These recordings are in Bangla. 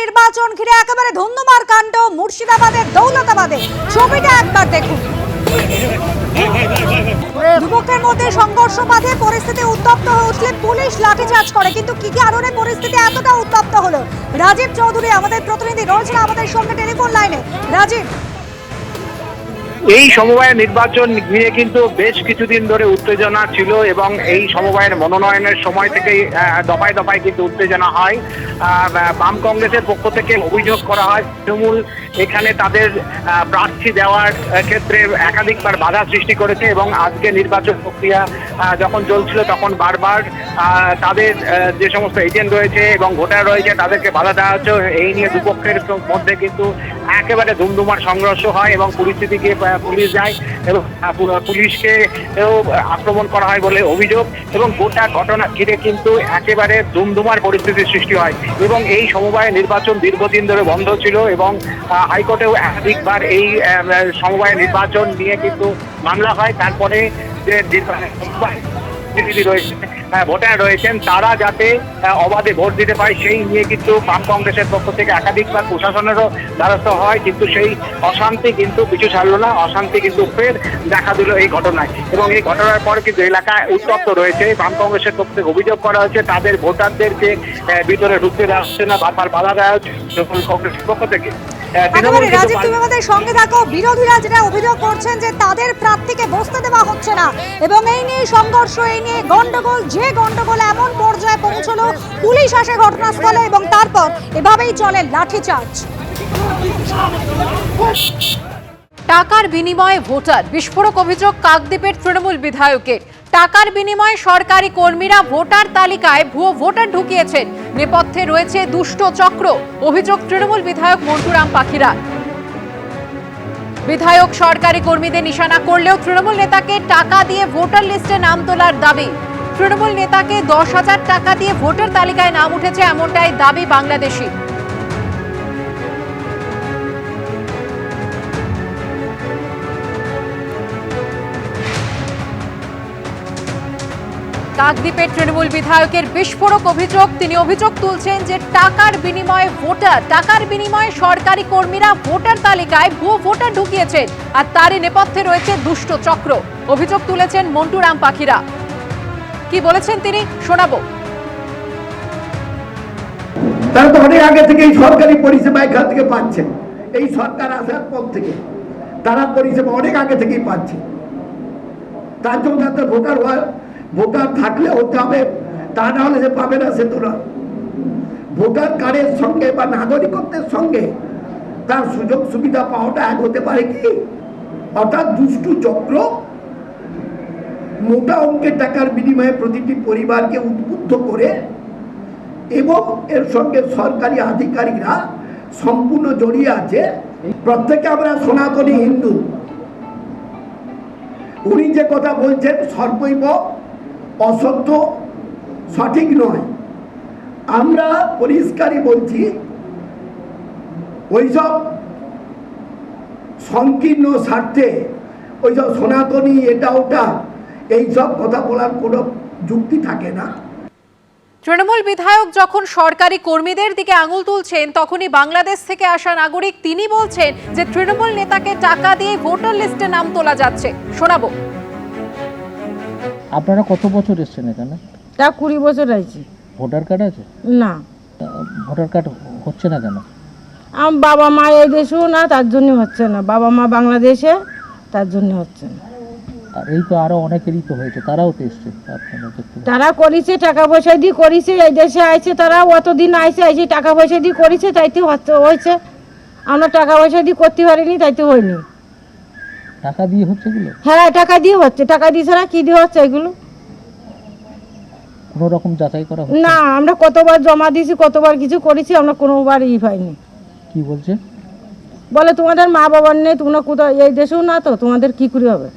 নির্বাচন ঘিরে একেবারে ধুন্ধুমার কাণ্ড মুর্শিদাবাদের দৌলতাবাদে। ছবিটা একবার দেখুন। দুপক্ষের মধ্যে সংঘর্ষ বাধে, পরিস্থিতি উত্তপ্ত হয়ে উঠলে পুলিশ লাঠিচার্জ করে। কিন্তু কি কারণে পরিস্থিতি এতটা উত্তপ্ত হলো? রাজীব চৌধুরী আমাদের প্রতিনিধি রয়েছেন আমাদের সঙ্গে টেলিফোন লাইনে। রাজীব, এই সমবায় নির্বাচন নিয়ে কিন্তু বেশ কিছুদিন ধরে উত্তেজনা ছিল এবং এই সমবায়ের মনোনয়নের সময় থেকেই দফায় দফায় কিন্তু উত্তেজনা হয়। বাম কংগ্রেসের পক্ষ থেকে অভিযোগ করা হয় তৃণমূল এখানে তাদের প্রার্থী দেওয়ার ক্ষেত্রে একাধিকবার বাধা সৃষ্টি করেছে এবং আজকে নির্বাচন প্রক্রিয়া যখন চলছিল তখন বারবার তাদের যে সমস্ত এজেন্ট রয়েছে এবং ভোটার রয়েছে তাদেরকে বাধা দেওয়া হচ্ছে। এই নিয়ে দুপক্ষের মধ্যে কিন্তু একেবারে ধুমধুমার সংঘর্ষ হয় এবং পরিস্থিতিকে পুলিশ যায় এবং পুলিশকে আক্রমণ করা হয় বলে অভিযোগ এবং গোটা ঘটনা ঘিরে কিন্তু একেবারে ধুমধুমার পরিস্থিতির সৃষ্টি হয় এবং এই সমবায় নির্বাচন দীর্ঘদিন ধরে বন্ধ ছিল এবং হাইকোর্টেও একাধিকবার এই সমবায় নির্বাচন নিয়ে কিন্তু মামলা হয়। তারপরে যে রয়েছে ভোটার রয়েছেন তারা যাতে অবাধে ভোট দিতে পারে সেই নিয়ে কিন্তু বাম কংগ্রেসের পক্ষ থেকে একাধিকবার প্রশাসনেরও দ্বারস্থ হয়, কিন্তু সেই অশান্তি কিন্তু পিছু ছাড়লো না। অশান্তি কিন্তু ফের দেখা দিল এই ঘটনায় এবং এই ঘটনার পর কিন্তু এলাকায় উত্তপ্ত রয়েছে। বাম কংগ্রেসের পক্ষ থেকে অভিযোগ করা হচ্ছে তাদের ভোটারদেরকে ভিতরে ঢুকতে দেওয়া হচ্ছে না, বারবার বাধা দেওয়া হচ্ছে তৃণমূল কংগ্রেসের পক্ষ থেকে। রাজীব, তুমি আমাদের সঙ্গে থাকো। বিরোধীরা যেটা অভিযোগ করছেন যে তাদের প্রার্থীকে বসতে দেওয়া হচ্ছে না এবং এই নিয়ে সংঘর্ষ, এই নিয়ে গন্ডগোল, যে গন্ডগোল এমন পর্যায়ে পৌঁছলো পুলিশ আসে ঘটনাস্থলে এবং তারপর এভাবেই চলে লাঠিচার্জ। টাকার বিনিময়ে ভোটার, বিস্ফোরক অভিযোগ কাকদ্বীপের তৃণমূল বিধায়কের। টাকার বিনিময়ে সরকারি কর্মীরা ভোটার তালিকায় ভুয়ো ভোটার ঢুকিয়েছেন। নেপথ্যে রয়েছে দুষ্ট চক্র, অভিযোগ তৃণমূল বিধায়ক মন্টুরাম পাখিরা। বিধায়ক সরকারি কর্মীদের নিশানা করলেও তৃণমূল নেতাকে টাকা দিয়ে ভোটার লিস্টে নাম তোলার দাবি। তৃণমূল নেতাকে 10,000 টাকা দিয়ে ভোটার তালিকায় নাম উঠেছে, এমনটাই দাবি বাংলাদেশি। কাকদ্বীপের তৃণমূল বিধায়কের বিস্ফোরক অভিযোগ। তিনি অভিযোগ তুলছেন যে টাকার বিনিময়ে ভোটার, টাকার বিনিময়ে সরকারি কর্মীরা ভোটার তালিকায় ভুয়ো ভোটার ঢুকিয়েছেন আর তারই নেপথ্যে রয়েছে দুষ্ট চক্র। অভিযোগ তুলেছেন মন্টুরাম পাখিরা। কি বলেছেন তিনি শোনাবো। তারা তো অনেক আগে থেকে এই সরকারি পরিষেবা এখান থেকে পাচ্ছেন। এই সরকার আসার পর থেকে তারা পরিষেবা অনেক আগে থেকেই পাচ্ছে। তার জন্য তাদের ভোটার থাকলে হতে হবে, তা না হলে সে পাবে না। সে তো না, ভোটার কার্ডের সঙ্গে বা নাগরিকত্বের সঙ্গে তার সুযোগ সুবিধা পাওয়াটা এক হতে পারে কি? অর্থাৎ দুষ্টু চক্র মোটা অঙ্কের টাকার বিনিময়ে প্রতিটি পরিবারকে উদ্বুদ্ধ করে এবং এর সঙ্গে সরকারি আধিকারিকরা সম্পূর্ণ জড়িয়ে আছে। প্রত্যেকে আমরা সনাতনী হিন্দু। উনি যে কথা বলছেন সর্বৈব অসত্য, সঠিক নয়। আমরা পরিষ্কারই বলছি, ওইসব সংকীর্ণ স্বার্থে ওইসব সনাতনী এটা ওটা এইসব কথা বলার কোনো যুক্তি থাকে না। তৃণমূল বিধায়ক যখন সরকারি কর্মীদের দিকে আঙুল তুলছেন তখনই বাংলাদেশ থেকে আসা নাগরিক তিনি বলছেন যে তৃণমূল নেতাকে টাকা দিয়ে ভোটার লিস্টে নাম তোলা যাচ্ছে। শোনাবো। আপনারা কত বছর এসেছেন এখানে? 20 বছর আইছি। ভোটার কার্ড আছে? না। ভোটার কার্ড হচ্ছে না কেন? বাবা মা এই দেশেও না, তার জন্য হচ্ছে না। বাবা মা বাংলাদেশে, তার জন্য হচ্ছে না। আর এই তো আরো অনেকেরই তো হয়েছে, তারাও তো এসছে। তারা করেছে, টাকা পয়সা দিয়ে করেছে, এই দেশে আইছে, তারা অতদিন আইছে টাকা পয়সা দিয়ে করেছে, তাইতে হয়েছে। আমরা টাকা পয়সা দিয়ে করতে পারিনি, তাইতে হয়নি। টাকা দিয়ে হচ্ছে এগুলো? হ্যাঁ, টাকা দিয়ে হচ্ছে। টাকা দিয়ে ছাড়া কি দিয়ে হচ্ছে এগুলো? কোনো রকম যাচাই করা হচ্ছে না। আমরা কতবার জমা দিয়েছি, কতবার কিছু করেছি, আমরা কোনোবার পাইনি। কি বলছে? বলে তোমাদের মা বাবার নেই, তোমরা কোথাও এই দেশেও না, তো তোমাদের কি করে হবে?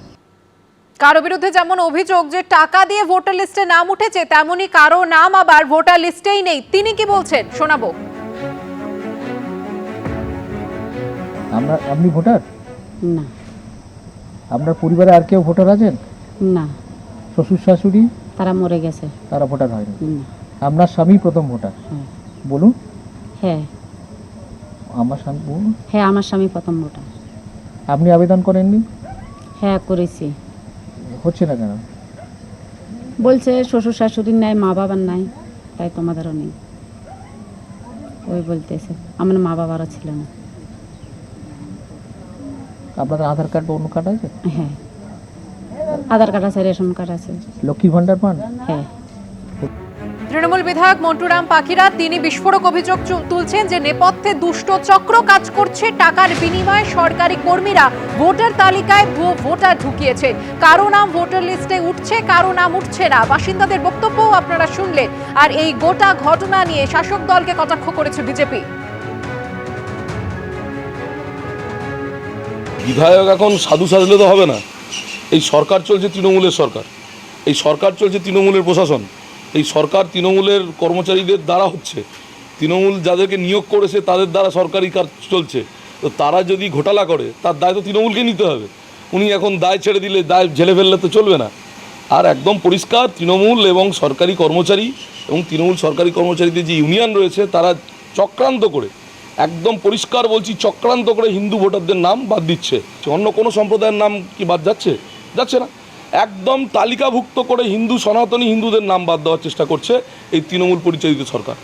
কারো বিরুদ্ধে যেমন অভিযোগ যে টাকা দিয়ে ভোটার লিস্টে নাম উঠেছে, তেমনি কারো নাম আবার ভোটার লিস্টেই নেই। তিনি কি বলছেন শোনাবো। আপনি ভোটার? না। আপনার পরিবারে আর কেউ ভোটার আছেন? না। শ্বশুর শাশুড়ি? তারা মরে গেছে। তারা ভোটার হয়নি। আপনার স্বামী প্রথম ভোটার? বলুন। হ্যাঁ। আমার স্বামী বোন? হ্যাঁ আমার স্বামী প্রথম ভোটার। আপনি আবেদন করেননি? হ্যাঁ করেছি। হচ্ছে না কেন? বলছে শ্বশুর শাশুড়ির নাই, মা বাবার নাই, তাই তোমাদেরও নেই, ওই বলতেছে। আমার মা বাবারও ছিল না। আপনাদের আধার কার্ড বা অন্য কার্ড আছে? হ্যাঁ আধার কার্ড আছে, রেশন কার্ড আছে। লক্ষ্মীর ভান্ডার পান? হ্যাঁ। তৃণমূল বিধায়ক মন্টুরাম পাখিরা তিনি বিস্ফোরক অভিযোগ তুলছেন যে নেপথ্যে দুষ্ট চক্র কাজ করছে। টাকার বিনিময়ে সরকারি কর্মীরা ভোটার তালিকায় ভুয়ো ভোটার ঢুকিয়েছে। কারো নাম ভোটার লিস্টে উঠছে, কারো নাম উঠছে না। বাসিন্দাদের বক্তব্যও আপনারা শুনলেন। আর এই গোটা ঘটনা নিয়ে শাসক দলকে কটাক্ষ করেছে বিজেপি। বিধায়ক এখন সাধু সাজলে তো হবে না। এই সরকার চলছে তৃণমূলের সরকার, এই সরকার চলছে তৃণমূলের প্রশাসন, এই সরকার তৃণমূলের কর্মচারীদের দ্বারা হচ্ছে, তৃণমূল যাদেরকে নিয়োগ করেছে তাদের দ্বারা সরকারি কাজ চলছে। তো তারা যদি ঘোটালা করে তার দায় তো তৃণমূলকে নিতে হবে। উনি এখন দায় ছেড়ে দিলে, দায় ঝেলে ফেললে তো চলবে না। আর একদম পরিষ্কার তৃণমূল এবং সরকারি কর্মচারী এবং তৃণমূল সরকারি কর্মচারীদের যে ইউনিয়ন রয়েছে তারা চক্রান্ত করে, একদম পরিষ্কার বলছি, চক্রান্ত করে হিন্দু ভোটারদের নাম বাদ দিচ্ছে। অন্য কোনো সম্প্রদায়ের নাম কি বাদ যাচ্ছে? যাচ্ছে না। একদম তালিকাভুক্ত করে হিন্দু, সনাতনী হিন্দুদের নাম বাদ দেওয়ার চেষ্টা করছে এই তৃণমূল পরিচালিত সরকার।